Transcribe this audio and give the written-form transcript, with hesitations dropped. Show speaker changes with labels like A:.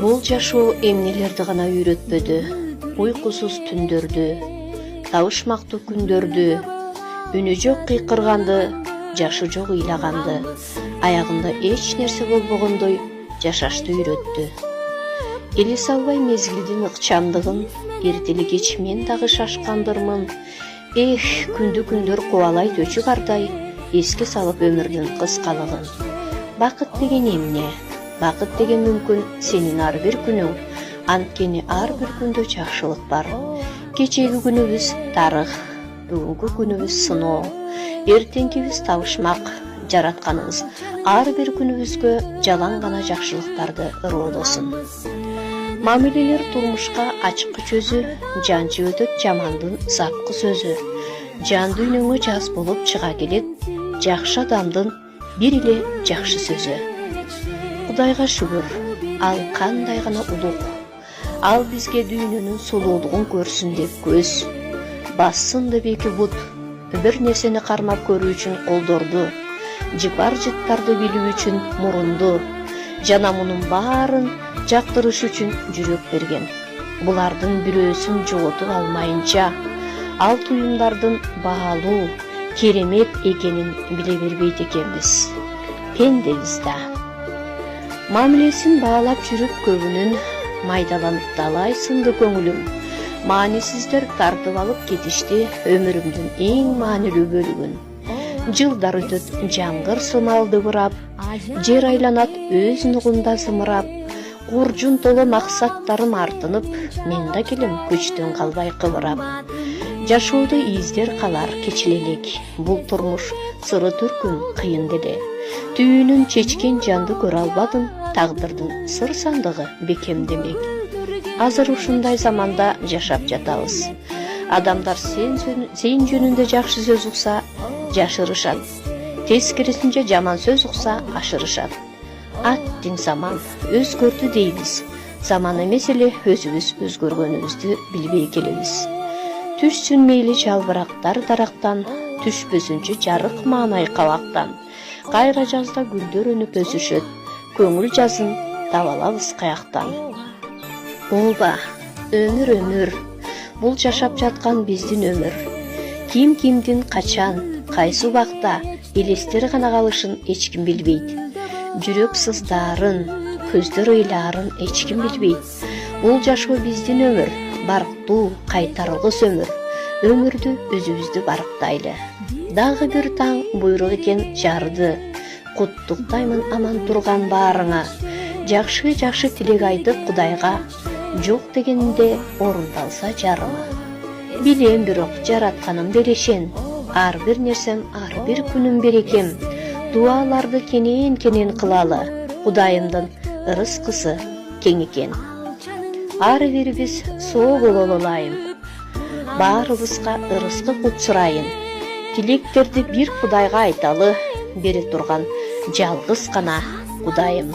A: Бул жашоо эмнелерди гана үйрөтпөдү. Уйкусуз түндөрдү, табышмактуу күндөрдү, үнү жок кыйкырганды, жашы жок ыйлаганды, аягында эч нерсе болбогондой жашашты үйрөттү. Эли салбай мезгилдин ыкчамдыгын, эртели кеч мен дагы шашкандырмын. Күндү күндөр кубалайт өчү бардай, эске салып өмүрдүн кыскалыгын. Бакыт деген эмне? Бакыт деген мүмкүн сенин ар бир күнүң. Анткени ар бир күндө жакшылык бар. Кечеги күнүбүз тарых, бүгүнкү күнүбүз сыноо, эртеңкибиз табышмак. Жаратканыбыз ар бир күнүбүзгө жалаң гана жакшылыктарды ыроодосун. Мамилелер турмушка ачкы чөзү, жанчы өтөт жамандын зарткы сөзү. Жан дүйнөңө жаз болуп чыга келет, жакшы адамдын бир эле жакшы сөзү. Кудайга шүгүр, ал кандай гана улук. Ал бизге дүйнөнүн сулуулугун көрсүн деп көз, бассын деп эки бут, бир нерсени кармап көрүү үчүн колдорду, жыпар жыттарды билүү үчүн мурунду, жана мунун баарын жактырыш үчүн жүрөк берген. Булардын бирөөсүн жоготуп алмайынча, ал туюмдардын баалуу, керемет экенин биле бербейт экенбиз. Пендебиз да. Мамилесин баалап жүрүп көбүнүн, майдаланып далай сынды көңүлүм. Маанисиздер тартып алып кетишти өмүрүмдүн эң маанилүү бөлүгүн. Жылдар өтөт жаңгыр сымалды бырап, жер айланат өз нугунда зымырап, куржун толо максаттарым артынып, мен да келем күчтөн калбай кыбырап. Жашоодо издер калар кечилелек, бул турмуш сыры түркүн кыйын деле. Түйүнүн чечкен жанды көрө албадым, тагдырдын сыр сандыгы бекем демек. Азыр ушундай заманда жашап жатабыз. Адамдар сен жөнүндө жакшы сөз укса, жашырышат. Тескерисинче жаман сөз укса, ашырышат. Аттиң заман өзгөрдү дейбиз. Заман эмес эле өзүбүз өзгөргөнүбүздү билбей келебиз. Түшсүн мейли жалбырактар дарактан, түшпөсүнчү жарык маанай кабактан. Кайра жазда гүлдөр өнүп өсүшөт, көңүл жазын табалабыз каяктан. Ооба, өмүр, бул жашап жаткан биздин өмүр. Ким кимдин качан, кайсы убакта элестер гана калышын эч ким билбейт. Жүрөк сыздарын, көздөр ыйлаарын эч ким билбейт. Бул жашоо биздин өмүр, барктуу, кайтарылгыс өмүр. Өмүрдү өзүбүздү барктайлы. Дагы бир таң буйрук экен жарды. Куттуктаймын аман турган баарыңа. Жакшы тилек айтып Кудайга, жок дегенде орундалса жарыма. Билем бирок жаратканым берешен, ар бир нерсем ар бир күнүм берекем. Дуаларды кенен кылалы, Кудайымдын ырыскысы кең экен. Ар бирибиз соо бололу ылайым, баарыбызга ырыскы кут сурайын. Тилектерди бир Кудайга айталы, бере турган жалгыз гана Кудайым.